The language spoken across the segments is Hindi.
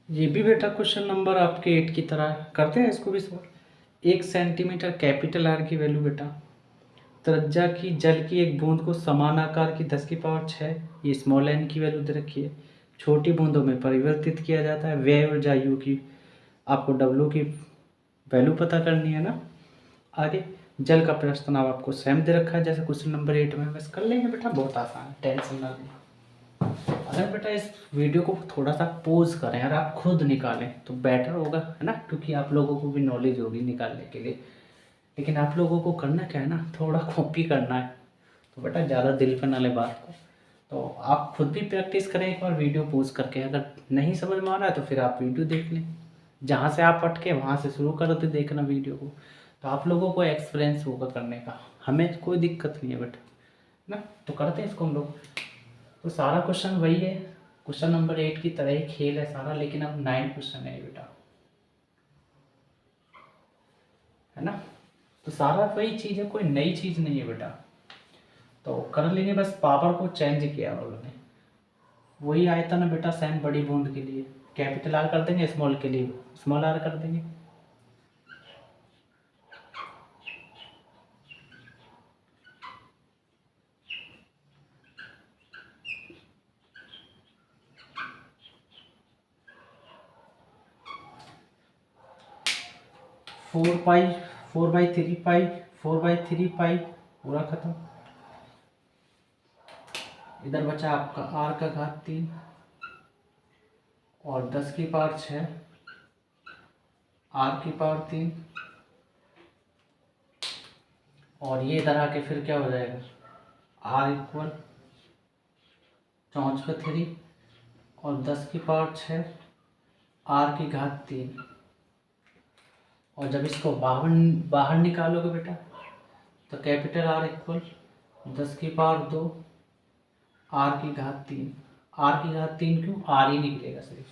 ये भी बेटा क्वेश्चन नंबर आपके 8 की तरह है। करते हैं इसको भी सॉल्व। 1 सेंटीमीटर कैपिटल आर की वैल्यू बेटा, त्रिज्या की जल की एक बूंद को समान आकार की 10⁶, ये स्मॉल एन की वैल्यू दे रखी है, छोटी बूंदों में परिवर्तित किया जाता है। व्यय ऊर्जा यू की, आपको डब्ल्यू की वैल्यू पता करनी है ना। आगे जल का प्रश्न तनाव आपको सेम दे रखा है जैसे क्वेश्चन नंबर 8 में, बस कर लेंगे बेटा, बहुत आसान है, टेंशन ना लें। अगर बेटा इस वीडियो को थोड़ा सा पॉज करें और आप खुद निकालें तो बेटर होगा, है ना, क्योंकि आप लोगों को भी नॉलेज होगी निकालने के लिए। लेकिन आप लोगों को करना क्या है ना, थोड़ा कॉपी करना है, तो बेटा ज़्यादा दिल पर ना ले बात को। तो आप खुद भी प्रैक्टिस करें एक बार वीडियो पॉज करके। अगर नहीं समझ में आ रहा है तो फिर आप वीडियो देख लें, जहाँ से आप अटके वहाँ से शुरू कर दे देखना वीडियो को। तो आप लोगों को एक्सपीरियंस होगा करने का, हमें कोई दिक्कत नहीं है बेटा, ना। तो करते हैं इसको हम लोग। तो सारा क्वेश्चन वही है, क्वेश्चन नंबर 8 की तरह ही खेल है सारा, लेकिन अब 9 क्वेश्चन है बेटा, है ना। तो सारा वही चीज़ है, कोई नई चीज़ नहीं है बेटा। तो कर लेंगे, बस पावर को चेंज किया उन्होंने। वही आयतन है बेटा सेम बड़ी बूंद के लिए, कैपिटल आर कर देंगे, स्मॉल के लिए स्मॉल आर कर देंगे। फोर पाई, 4/3 पाई, 4/3 पाई, पूरा खत्म। इधर बचा आपका आर का घात 3 और 10⁶, आर की पावर 3, और ये इधर आके फिर क्या हो जाएगा, आर इक्वल 5/3 और 10⁶, आर की घात 3। और जब इसको बाहर बाहर निकालोगे बेटा तो कैपिटल आर इक्वल 10⁻², आर की घात 3। आर की घात 3 क्यों, आर ही निकलेगा सिर्फ,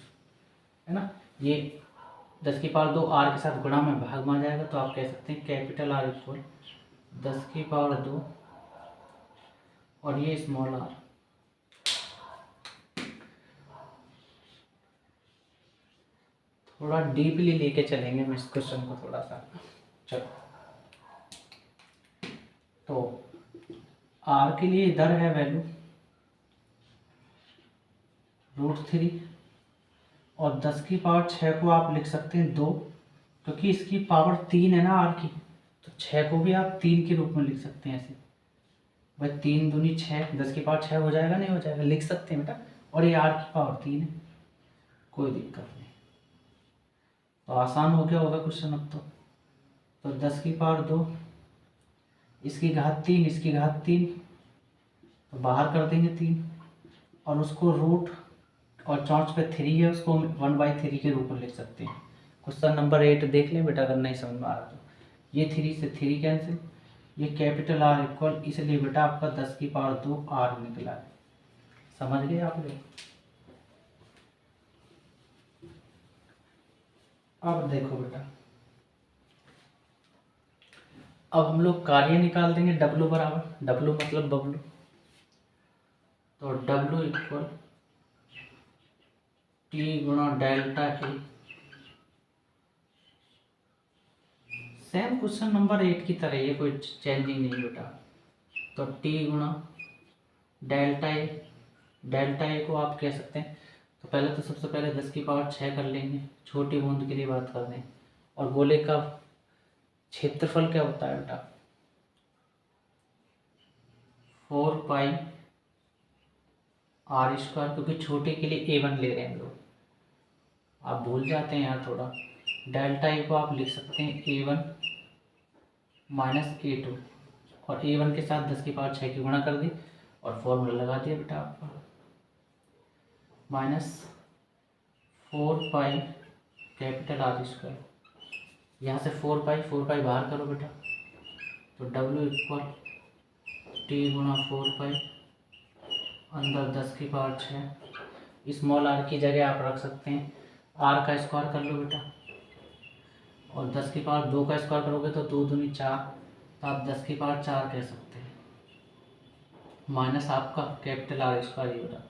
है ना। ये 10⁻² आर के साथ गुणा में भाग में आ जाएगा, तो आप कह सकते हैं कैपिटल आर इक्वल 10⁻² और ये स्मॉल आर। थोड़ा डीपली लेके चलेंगे हम इस क्वेश्चन को थोड़ा सा, चलो। तो आर के लिए इधर है वैल्यू √3 और 10⁻6 को आप लिख सकते हैं 2, क्योंकि इसकी पावर 3 है ना आर की, तो 6 को भी आप 3 के रूप में लिख सकते हैं ऐसे। भाई 3 दूनी 6, 10⁻6 हो जाएगा, नहीं हो जाएगा, लिख सकते हैं बेटा। और ये आर की पावर 3 है, कोई दिक्कत नहीं। तो आसान हो गया होगा क्वेश्चन अब तो 10⁻², इसकी घात 3, इसकी घात 3, तो बाहर कर देंगे 3, और उसको रूट और 4/3 है, उसको 1/3 के रूप में लिख सकते हैं। क्वेश्चन नंबर 8 देख लें बेटा, अगर नहीं समझ में आ रहा तो। ये 3 से 3 कैंसिल, ये कैपिटल आर इक्वल, इसलिए बेटा आपका 10⁻² आर निकला है। समझ गए आप लोग। अब देखो बेटा, अब हम लोग कार्य निकाल देंगे। डब्लू बराबर, डब्लू मतलब बबलू, तो डब्लू इक्वल टी गुणा delta A. Same question number 8 की तरह, ये कोई चेंजिंग नहीं बेटा। तो टी गुणा डेल्टा ए, डेल्टा ए को आप कह सकते हैं, तो पहले तो सबसे पहले 10⁻6 कर लेंगे, छोटी बूंद के लिए बात कर दें। और गोले का क्षेत्रफल क्या होता है बेटा, 4 पाई r², क्योंकि छोटे के लिए A1 ले रहे हैं हम लोग, आप भूल जाते हैं यहाँ थोड़ा। डेल्टा ए को आप लिख सकते हैं A1 - A2, और A1 के साथ 10⁻6 की गुणा कर दी और फॉर्मूला लगा दिया बेटा आपका, -4 पाई कैपिटल R²। यहाँ से 4 पाई बाहर करो बेटा, तो W इक्वल टी गुणा 4 पाई अंदर 10⁻6। स्मॉल आर की जगह आप रख सकते हैं आर का स्क्वायर कर लो बेटा, और 10⁻2 का स्क्वायर करोगे तो 2 दूनी 4, तो आप 10⁻4 कह सकते हैं, माइनस आपका कैपिटल R² ये बेटा,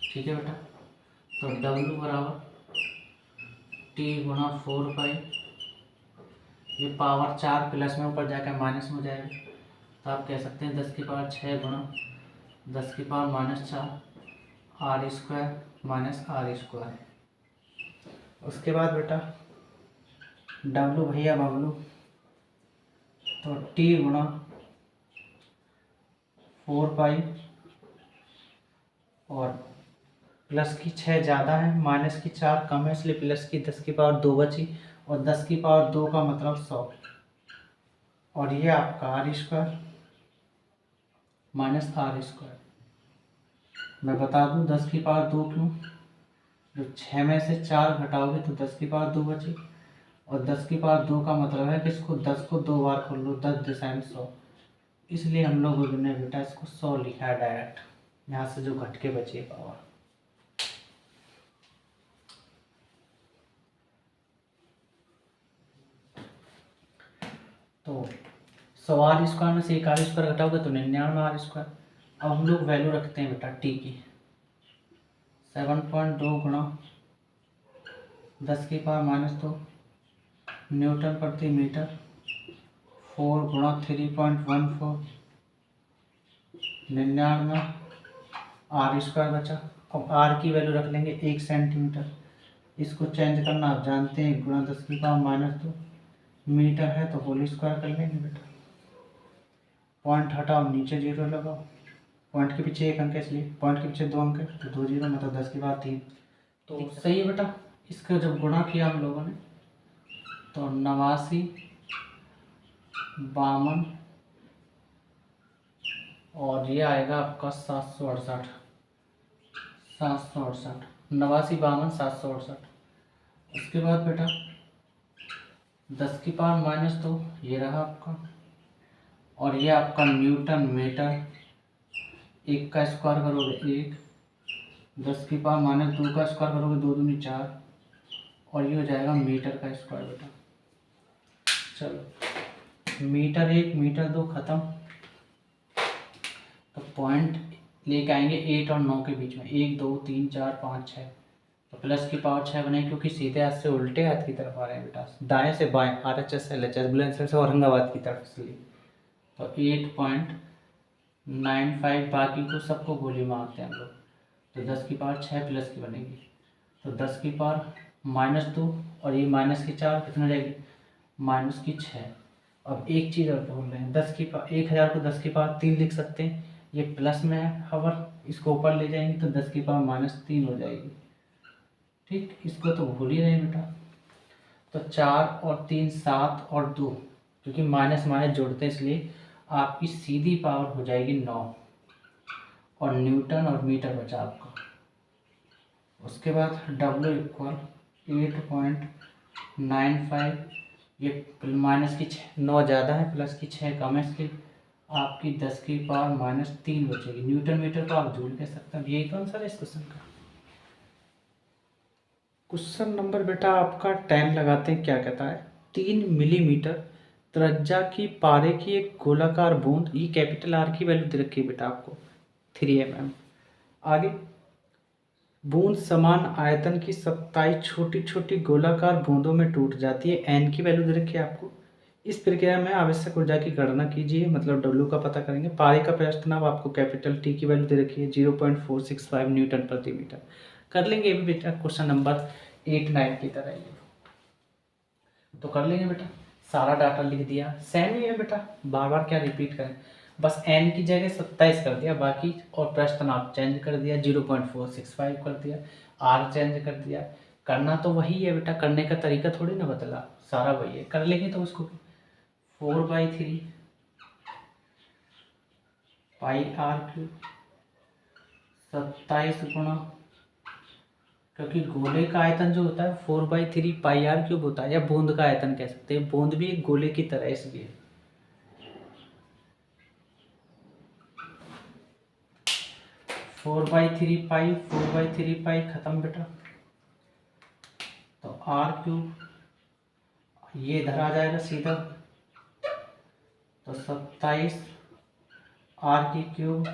ठीक है बेटा। तो W बराबर टी गुणा 4 पाई, ये पावर 4 प्लस में ऊपर जाकर माइनस में हो जाएगा, तो आप कह सकते हैं 10 की पावर 6 गुणा 10 की power -4 r square minus r square. उसके बाद बेटा डब्लू भैया बबलू, तो टी गुणा 4 पाई और प्लस की 6 ज़्यादा है, माइनस की 4 कम है, इसलिए प्लस की 10 की पावर 2 बची, और 10 की पावर 2 का मतलब 100, और ये आपका r square minus r square. मैं बता दूं 10 की पावर 2 क्यों, जो 6 में से 4 घटाओगे तो 10 की पावर 2 बची, और 10 की पावर 2 का मतलब है कि इसको 10 को 2 बार खोल लो, 10 दिशाएं 100, इसलिए हम लोगों ने बेटा इसको 100 लिखा है डायरेक्ट, यहाँ से जो घट के बची है पावर। तो 100 आर स्क्वायर में से एक आर स्क्वायर घटाओगे तो 99 आर स्क्वायर। अब हम लोग वैल्यू रखते हैं बेटा टी की, 7.2 गुणा 10 की पावर -2 न्यूटन प्रति मीटर, 4 गुणा 3.14 99 आर स्क्वायर बचा। अब आर की वैल्यू रख लेंगे 1 सेंटीमीटर, इसको चेंज करना आप जानते हैं, गुणा 10 की पावर -2 मीटर है तो होल स्क्वायर कर लेंगे बेटा। पॉइंट हटाओ, नीचे 0 लगाओ, पॉइंट के पीछे 1 अंक है इसलिए पॉइंट के पीछे 2 अंक है, तो 2 0 मतलब 10 की पावर 3। तो सही है बेटा। इसका जब गुणा किया हम लोगों ने तो 89 52 और ये आएगा आपका 768 768 89 52 768। उसके बाद बेटा 10 की पावर -2 ये रहा आपका, और ये आपका न्यूटन मीटर, 1 का स्क्वायर करोगे 1, 10 की पावर -2 का स्क्वायर करोगे 2 दूनी 4, और ये हो जाएगा मीटर का स्क्वायर बेटा। चलो मीटर 1 मीटर 2 खत्म, तो पॉइंट लेके आएंगे 8 और 9 के बीच में, 1 2 3 4 5 6, तो प्लस की पावर 6 बनेगी, क्योंकि सीधे हाथ से उल्टे हाथ की तरफ आ रहे हैं बेटा, दाएं से बाएं, RHS से LHS बुलंदशहर से औरंगाबाद की तरफ, इसलिए तो 8.95, बाकी को सबको गोली मारते हैं हम लोग, तो 10 की पावर 6 प्लस की बनेगी, तो 10 की पावर -2 और ये माइनस की 4 कितना रहेगी माइनस की 6। अब एक चीज़ और बोल रहे हैं, 1000 को 10 की पावर 3 लिख सकते हैं, ये प्लस में है हवर, इसको ऊपर ले जाएंगे तो 10 की पावर -3 हो जाएगी। ठीक, इसको तो भूल ही रहे बेटा। तो 4 और 3 7 और 2, क्योंकि माइनस माइनस जोड़ते हैं इसलिए आपकी सीधी पावर हो जाएगी 9, और न्यूटन और मीटर बचा आपका। उसके बाद W इक्वल 8.95, ये माइनस की 9 ज़्यादा है, प्लस की 6 कम है, इसलिए आपकी 10 की पावर -3 बचेगी। न्यूटन मीटर को आप जूल कह सकते हैं। यही तो आंसर है इस क्वेश्चन का। क्वेश्चन नंबर बेटा आपका 10 लगाते हैं, क्या कहता है 3 मिलीमीटर त्रिज्या की पारे की एक गोलाकार बूंद, ये कैपिटल आर की वैल्यू दे रखी है बेटा आपको 3 mm। आगे बूंद समान आयतन की 27 छोटी छोटी गोलाकार बूंदों में टूट जाती है, एन की वैल्यू दे रखी है आपको। इस प्रक्रिया में आवश्यक ऊर्जा की गणना कीजिए, मतलब डब्ल्यू का पता करेंगे। पारे का प्रस्थ तनाव आपको कैपिटल टी की वैल्यू दे रखी है 0.465 न्यूटन प्रति मीटर। कर लेंगे ये भी बेटा क्वेश्चन नंबर 8 9 की तरह ही, तो कर लेंगे बेटा। सारा डाटा लिख दिया, सेम ही है बेटा, बार बार क्या रिपीट करें, बस एन की जगह 27 कर दिया, बाकी और प्रश्न तनाव चेंज कर दिया, 0.465 कर दिया, आर चेंज कर दिया। करना तो वही है बेटा, करने का तरीका थोड़ी ना बदला, सारा वही है। कर लेंगे तो उसको 4/3 पाई आर क्यूब 27 गुणा, क्योंकि गोले का आयतन जो होता है 4/3 पाई आर क्यूब होता है, या बूंद का आयतन कह सकते हैं, बूंद भी एक गोले की तरह है, इसलिए 4/3 पाई खत्म बेटा। तो आर क्यूब ये इधर आ जाएगा सीधा, तो 27 आर की क्यूब,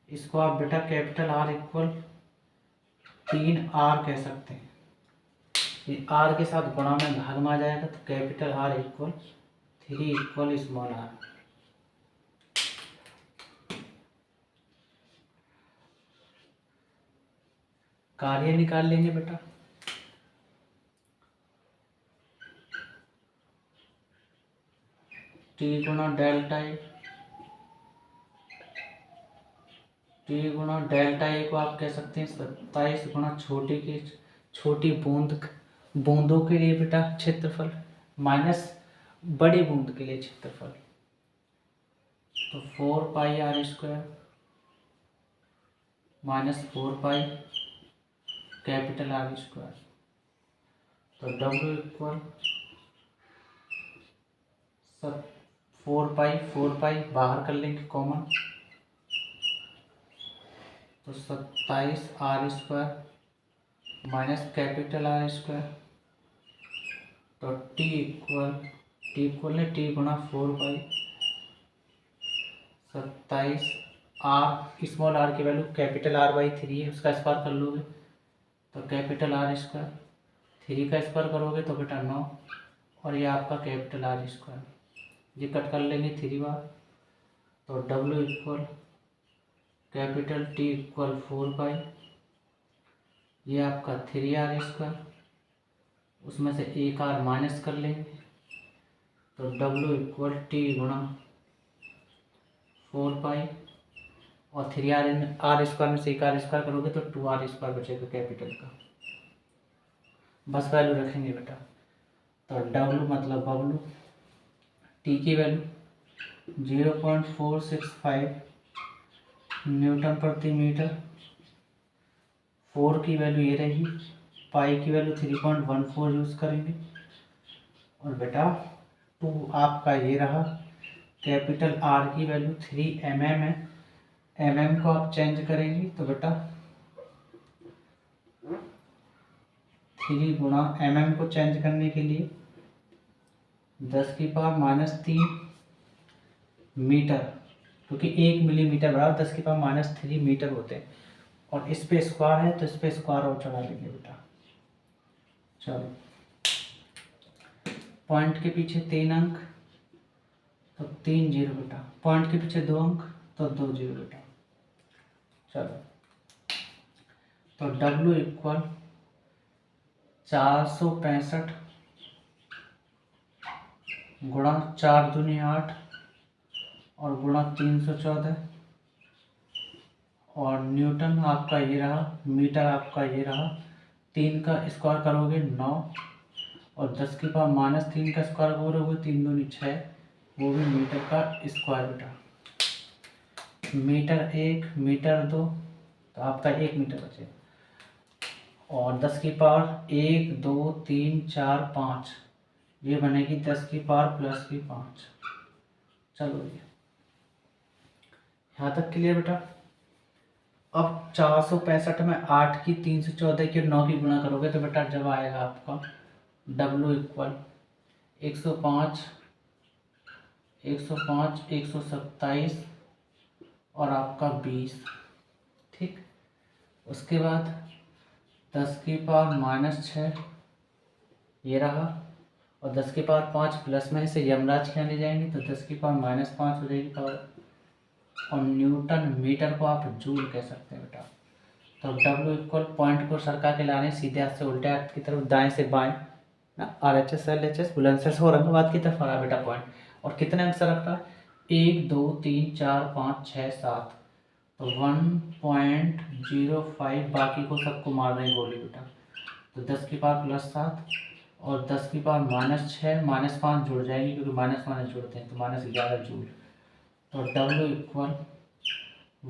इसको आप बेटा कैपिटल आर इक्वल 3R कह सकते हैं। ये R के साथ गुणा में भाग में आ जाएगा तो capital R equal 3 equal small r। कार्य निकाल लेंगे बेटा। T गुणा डेल्टा ए, T गुणा डेल्टा ए को आप कह सकते हैं 27 गुणा छोटी बूंदों के लिए बेटा क्षेत्रफल माइनस बड़ी बूंद के लिए क्षेत्रफल, तो 4 pi r square minus 4 pi capital R square. तो W इक्वल 4 पाई बाहर कर लेंगे कॉमन, तो 27 r square minus capital R square. तो टी इक्वल है टी गुणा 4 पाई 27 आर, स्मॉल आर की वैल्यू कैपिटल आर बाई 3 है, उसका स्क्वायर कर लोगे तो कैपिटल आर स्क्वायर, 3 का स्क्वायर करोगे तो बेटा 9, और ये आपका कैपिटल आर स्क्वायर, ये कट कर लेंगे 3 बार। तो W equal capital T equal 4 पाई, ये आपका 3R स्क्वायर, उसमें से एक R माइनस कर लेंगे तो W इक्वल T गुणा 4 पाई, और 3R स्क्वायर में से एक R स्क्वायर करोगे तो 2R स्क्वायर बचेगा कैपिटल का, बस वैल्यू रखेंगे बेटा। तो W मतलब बबलू, T की वैल्यू 0.465 न्यूटन प्रति मीटर, 4 की वैल्यू ये रही, पाई की वैल्यू 3.14 यूज़ करेंगे, और बेटा 2 आपका ये रहा, कैपिटल R की वैल्यू 3 mm है, mm को आप चेंज करेंगे तो बेटा 3 गुणा mm को चेंज करने के लिए 10⁻³ मीटर, क्योंकि 1 मिलीमीटर बराबर 10⁻³ मीटर होते हैं, और इस पे स्क्वायर है तो इस पे स्क्वायर और चढ़ा लेंगे बेटा। चलो, पॉइंट के पीछे 3 अंक तो 3 0 बेटा, पॉइंट के पीछे 2 अंक तो 2 0 बेटा। चलो, तो W इक्वल 465 गुणा 4 दूनी 8 और गुणा 314, और न्यूटन आपका ये रहा, मीटर आपका ये रहा, 3 का स्क्वायर करोगे 9, और 10⁻³ का स्क्वायर करोगे 3 दूनी 6, वो भी मीटर का स्क्वायर बेटा। मीटर 1 मीटर 2 तो आपका 1 मीटर बचेगा, और 10⁻1 2 3 4 5 ये बनेगी 10⁻+5। चलो ये यहाँ तक क्लियर बेटा। अब 465 में 8 की 314 की 9 की गुणा करोगे तो बेटा जब आएगा आपका W इक्वल 105 127 और आपका 20, ठीक। उसके बाद 10⁻⁻6 ये रहा, और 10⁻5 प्लस में से यमराज के यहाँ ले जाएंगे तो 10⁻−5 हो जाएगी पावर, और न्यूटन मीटर को आप जूल कह सकते हैं बेटा। तो W इक्वल पॉइंट को सरका के लाने सीधे हाथ से उल्टे हाथ की तरफ दाएं से बाएं ना, RHS LHS बुलंदशहर से औरंगाबाद की तरफ आ रहा बेटा पॉइंट, और कितने अंक से रख रहा है 1 2 3 4 5 6 7, तो 1.05 बाकी को सबको मार रहे गोली बेटा, तो 10⁻+7 और 10⁻−6 -5 जुड़ जाएगी क्योंकि माइनस जुड़ते हैं तो -11 जूल। तो W इक्वल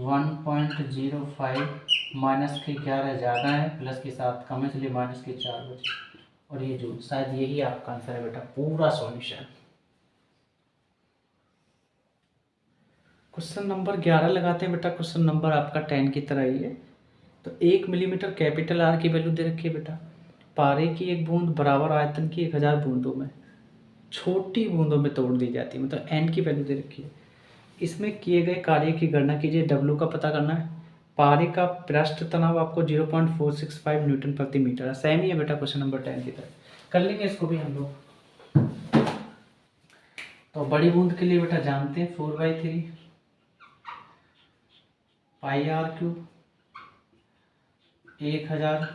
1.05 माइनस के 11 ज़्यादा है प्लस के 7 कम है, इसलिए माइनस के 4 बचे, और ये जूल। शायद यही आपका आंसर है बेटा, पूरा सॉल्यूशन। क्वेश्चन नंबर 11 लगाते हैं बेटा। क्वेश्चन नंबर आपका 10 की तरह ही है। तो 1 मिलीमीटर कैपिटल R की वैल्यू दे रखी है बेटा। पारे की एक बूंद बराबर आयतन की 1000 बूंदों में छोटी बूंदों में तोड़ दी जाती है, मतलब n की वैल्यू दे रखी है। इसमें किए गए कार्य की गणना कीजिए। W का पता करना है, पारे का पृष्ठ तनाव आपको 0.465 न्यूटन प्रति मीटर है। सेम ही है बेटा क्वेश्चन नंबर 10 की तरह, कर लेंगे इसको भी हम लोग। तो बड़ी बूंद के लिए बेटा जानते हैं 4/3 pi r cube 1000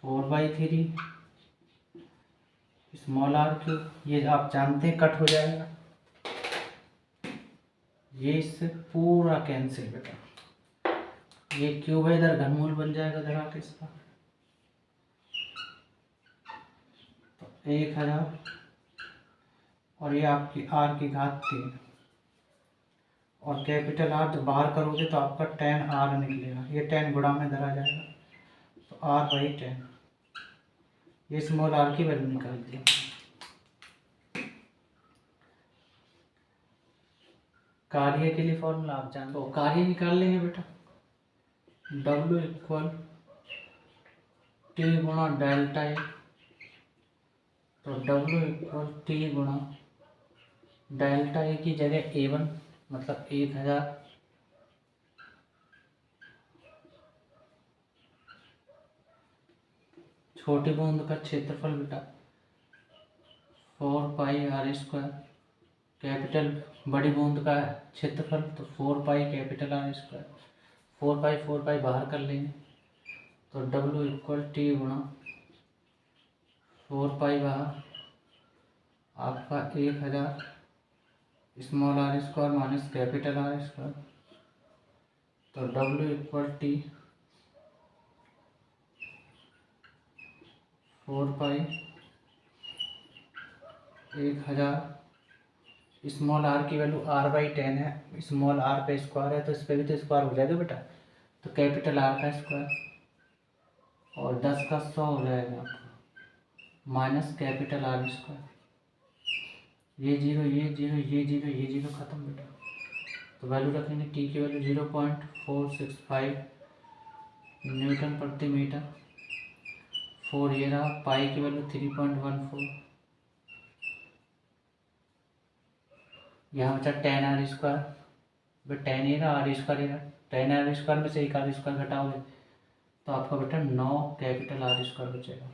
4/3 small r cube, ये आप जानते हैं कट हो जाएगा, ये इससे पूरा कैंसिल बेटा, ये क्यूब है इधर घनमूल बन जाएगा इधर आके इसका, तो 1000 और ये आपकी आर की घात 3 और कैपिटल आर जब बाहर करोगे तो आपका 10 आर निकलेगा, ये 10 गुणा में धरा जाएगा, तो R/10, ये स्मॉल आर की वैल्यू निकाल दी। कार्य के लिए फॉर्मूला आप जानते हो, कार्य निकाल लेंगे बेटा, W = T गुणा डेल्टा ए, तो W = T गुणा डेल्टा ए की जगह A1 मतलब 1000 छोटी बूंद का क्षेत्रफल बेटा 4πr², कैपिटल बड़ी बूंद का क्षेत्रफल तो 4π कैपिटल R², 4π बाहर कर लेंगे, तो W = T गुणा 4π बाहर आपका 1000 small R² minus capital R², तो W = T 4π 1000 स्मॉल आर की वैल्यू R/10 है, स्मॉल आर पे स्क्वायर है तो इस पर भी तो स्क्वायर हो जाएगा बेटा, तो कैपिटल आर का स्क्वायर और 10 का 100 हो जाएगा आपका माइनस कैपिटल R², ये जीरो ये जीरो ये जीरो ये जीरो खत्म बेटा, तो वैल्यू रखेंगे टी की वैल्यू 0.465 न्यूटन प्रति मीटर, 4 ये रहा, पाई की वैल्यू 3.14, यहाँ बचा 10r², 10 ये रहा R² ये रहा, 10r² में से एक R² घटाओगे तो आपका बेटा 9 कैपिटल R² बचेगा।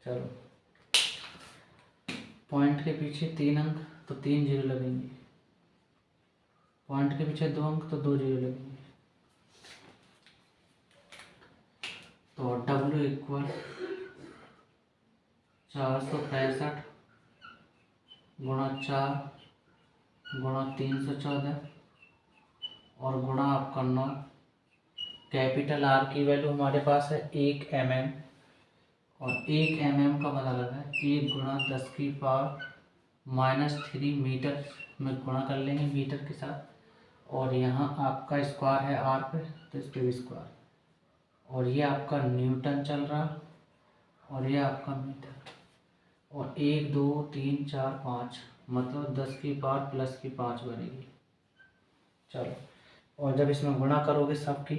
चलो पॉइंट के पीछे 3 अंक तो 3 जीरो लगेंगे, पॉइंट के पीछे 2 अंक तो 2 जीरो लगेंगे, तो W = 465 गुणा 4 गुणा 314 और गुणा आपका 9, कैपिटल आर की वैल्यू हमारे पास है 1 mm और 1 mm का पता लगा है 1 गुणा 10⁻³ मीटर में गुणा कर लेंगे मीटर के साथ, और यहाँ आपका स्क्वायर है आर पे तो इस पे भी स्क्वायर, और ये आपका न्यूटन चल रहा और ये आपका मीटर, और 1 2 3 4 5 मतलब 10⁻+5 बनेगी। चलो और जब इसमें गुणा करोगे सबकी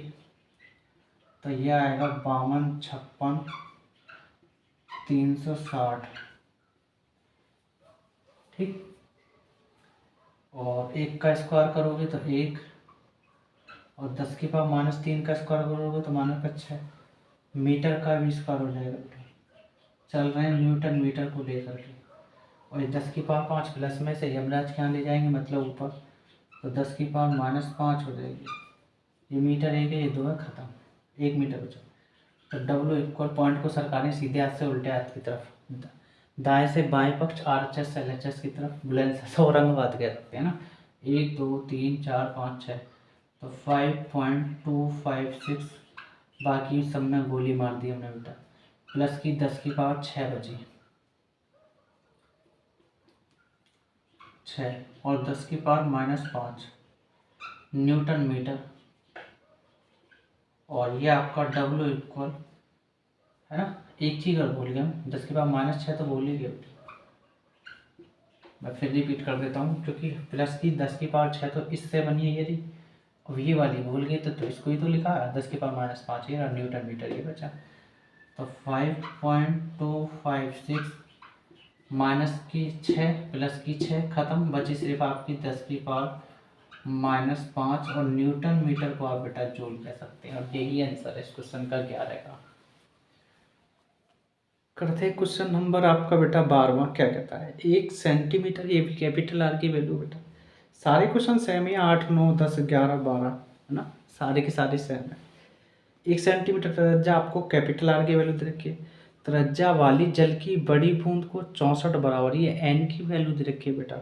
तो ये आएगा 52 56 360, ठीक, और 1 का स्क्वायर करोगे तो 1 और 10⁻³ का स्क्वायर करोगे तो -6, मीटर का भी स्क्वायर हो जाएगा। चल रहे हैं न्यूटन मीटर को लेकर के, और 10⁵ प्लस में से यमराज के यहाँ ले जाएंगे मतलब ऊपर, तो 10⁻−5 हो जाएगी, ये मीटर 1 है ये 2 है, ख़त्म, 1 मीटर बचा। तो W = पॉइंट को सरकारें सीधे हाथ से उल्टे हाथ की तरफ, दाएं से बाएं पक्ष RHS LHS की तरफ बुलंद औरंगाबाद कह सकते हैं ना, 1 2 3 4 5 6, तो 5.256, बाकी सब में गोली मार दी हमने बेटा, प्लस की 10⁶ बची 6 और 10⁻−5 न्यूटन मीटर, और ये आपका W = है ना, एक चीज़ और भूल गया, 10⁻−6 तो भूल ही गया, मैं फिर रिपीट कर देता हूँ क्योंकि प्लस की 10⁻6 तो इससे बनी है यदि, अब ये वाली भूल गई तो इसको ही तो लिखा है 10⁻−5 ये न्यूटन मीटर ये बचा, तो 5.256 माइनस की 6 प्लस की 6 खत्म, बची सिर्फ आपकी 10⁻−5 -5 और न्यूटन मीटर को आप बेटा जूल कह सकते हैं। और यही आंसर है इस क्वेश्चन का 11 का। करते हैं क्वेश्चन नंबर आपका बेटा 12वां। क्या कहता है, 1 सेंटीमीटर, ये भी कैपिटल आर की वैल्यू बेटा, सारे क्वेश्चन सेम ही 8 9 10 11 12 है ना, सारे के सारे सेम है। 1 सेंटीमीटर त्रिज्या आपको कैपिटल आर की वैल्यू दे रखी है। त्रिज्या वाली जल की बड़ी बूंद को 64 बराबर, ये एन की वैल्यू दे रखी है बेटा,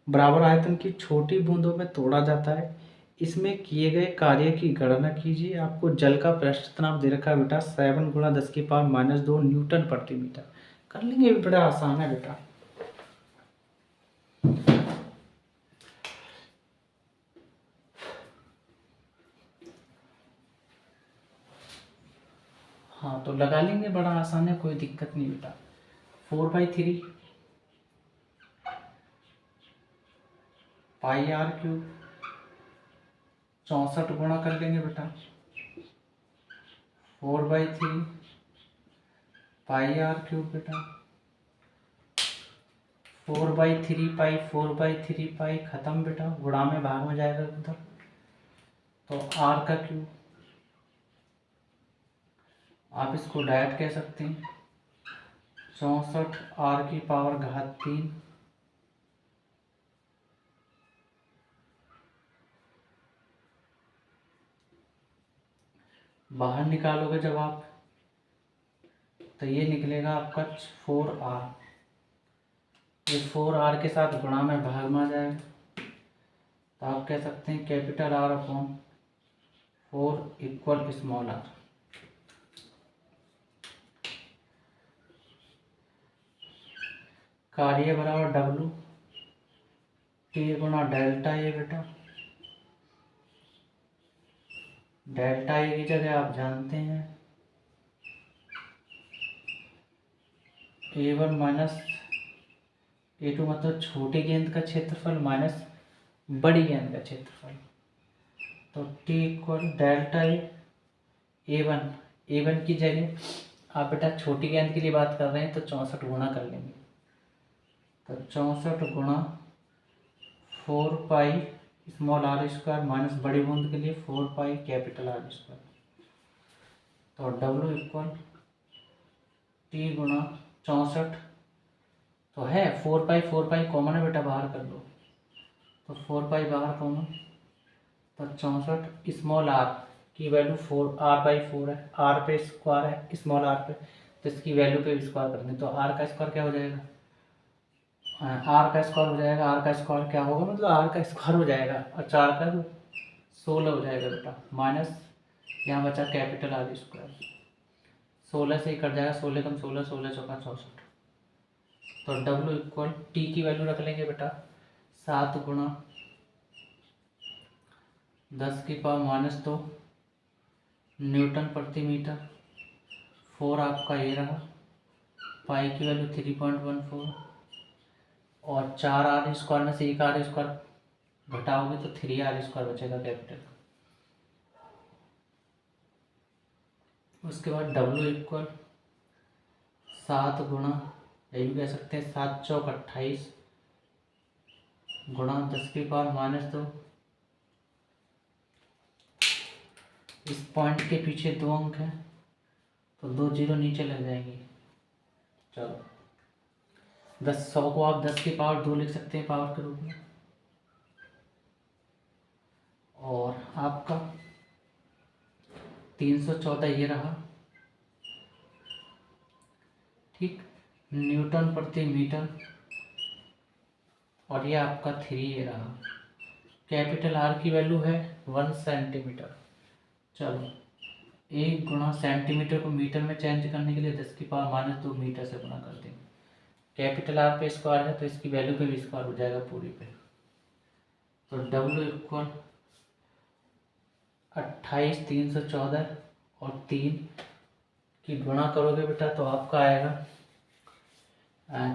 बराबर आयतन की छोटी बूंदों में तोड़ा जाता है। इसमें किए गए कार्य की गणना कीजिए। आपको जल का पृष्ठ तनाव दे रखा है बेटा 7 गुणा 10⁻² न्यूटन प्रति मीटर। कर लेंगे, बड़ा आसान है बेटा। हाँ तो लगा लेंगे, बड़ा आसान है, कोई दिक्कत नहीं बेटा। 4/3 पाई आर क्यूब, 64 गुणा कर लेंगे बेटा 4/3 पाई आर क्यूब बेटा, 4/3 पाई 4/3 पाई खत्म बेटा, गुणा में भाग में जाएगा उधर, तो आर का क्यूब, आप इसको डायरेक्ट कह सकते हैं 64 आर की पावर घात 3 बाहर निकालोगे जब आप, तो ये निकलेगा आपका 4R। ये 4R के साथ गुणा में भाग में आ जाएगा, तो आप कह सकते हैं capital R upon 4 equal small r। कार्य बराबर W T गुणा डेल्टा ए बेटा, डेल्टा ए की जगह आप जानते हैं A1 माइनस A2, मतलब छोटी गेंद का क्षेत्रफल माइनस बड़ी गेंद का क्षेत्रफल, तो T equal delta A A1 की जगह आप बेटा छोटी गेंद के लिए बात कर रहे हैं तो 64 गुणा कर लेंगे, तो 64 गुणा 4 pi small r square minus बड़ी बूंद के लिए 4 पाई कैपिटल आर स्क्वायर, तो W इक्वल T गुणा 64, तो है 4 पाई कॉमन है बेटा, बाहर कर लो, तो 4 पाई बाहर कॉमन, तो 64 स्मॉल आर की वैल्यू 4R/4 है, आर पे स्क्वायर है स्मॉल आर पे, तो इसकी वैल्यू पे स्क्वायर कर दें, तो आर का स्क्वायर क्या हो जाएगा, आर का स्क्वायर हो जाएगा, आर का स्क्वायर क्या होगा, मतलब आर का स्क्वायर हो जाएगा और 4 का 16 हो जाएगा बेटा, माइनस यहाँ बचा कैपिटल आर स्क्वायर, 16 से ही कट जाएगा, 16 कम 16, 16 चौका 64, तो W इक्वल टी की वैल्यू रख लेंगे बेटा 7 गुणा 10⁻² न्यूटन प्रति मीटर, 4 आपका ये रहा, पाई की वैल्यू 3.14 और 4 आर स्क्वायर में से 1 आर स्क्वायर घटाओगे तो 3R स्क्वायर बचेगा कैपिटल। उसके बाद W इक्वल 7 गुणा, ये भी कह सकते हैं 7 चौक 28 गुणा 10⁻², इस पॉइंट के पीछे 2 अंक हैं तो 2 जीरो नीचे लग जाएंगे। चलो 100 को आप 10⁻² लिख सकते हैं पावर के रूप में, और आपका 314 ये रहा, ठीक, न्यूटन प्रति मीटर, और ये आपका 3 ये रहा। कैपिटल आर की वैल्यू है 1 सेंटीमीटर। चलो 1 गुणा सेंटीमीटर को मीटर में चेंज करने के लिए 10⁻² मीटर से गुणा कर देंगे। कैपिटल आर पे स्क्वायर है तो इसकी वैल्यू पे भी स्क्वायर हो जाएगा पूरी पे, तो W इक्वल 28 314 और 3 की गुणा करोगे बेटा तो आपका आएगा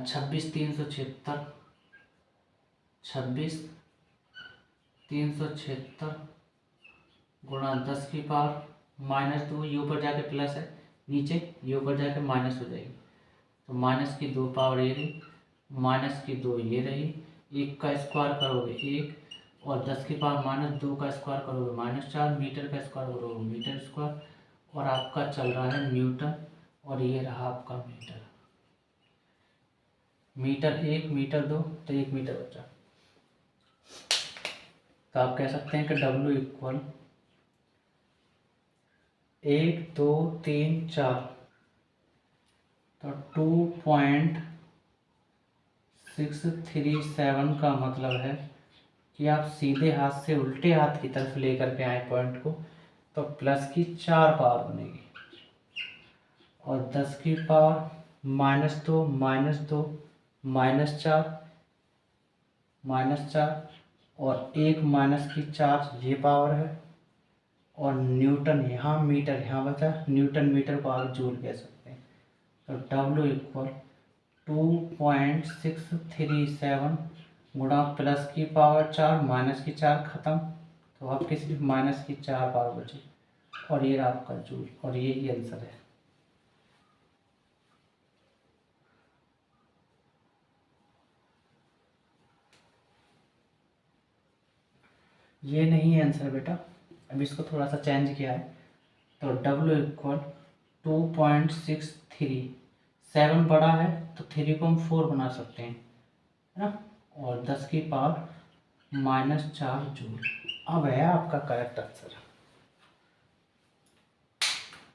26 376, 26 376 गुणा 10⁻², ये ऊपर जाके प्लस है, नीचे ये ऊपर जाके माइनस हो जाएगी, तो माइनस की 2 पावर ये रही, माइनस की 2 ये रही, 1 का स्क्वायर करोगे 1 और 10 की पावर -2 का स्क्वायर करोगे -4, मीटर का स्क्वायर करोगे मीटर स्क्वायर, और आपका चल रहा है न्यूटन, और ये रहा आपका मीटर। मीटर 1, मीटर 2, तो 1 मीटर बचा। तो आप कह सकते हैं कि W इक्वल 1, 2, 3, 4, तो 2.637 का मतलब है कि आप सीधे हाथ से उल्टे हाथ की तरफ लेकर के आए पॉइंट को, तो प्लस की 4 पावर बनेगी, और 10 की पावर -2, -2, -4, और 1 माइनस की 4 ये पावर है, और न्यूटन यहाँ, मीटर यहाँ बचा, न्यूटन मीटर को आप जूल कह सकते हैं। तो W इक्वल 2.637 गुणा प्लस की पावर 4 माइनस की 4 खत्म, तो आपके सिर्फ माइनस की 4 पावर बची, और ये रहा आपका जूल, और यही आंसर है। ये नहीं है आंसर बेटा, अब इसको थोड़ा सा चेंज किया है। तो W इक्वल 2.63, 7 बड़ा है तो 3 को हम 4 बना सकते हैं, है ना, और 10 की पावर -4 जूल। अब है आपका करेक्ट आंसर।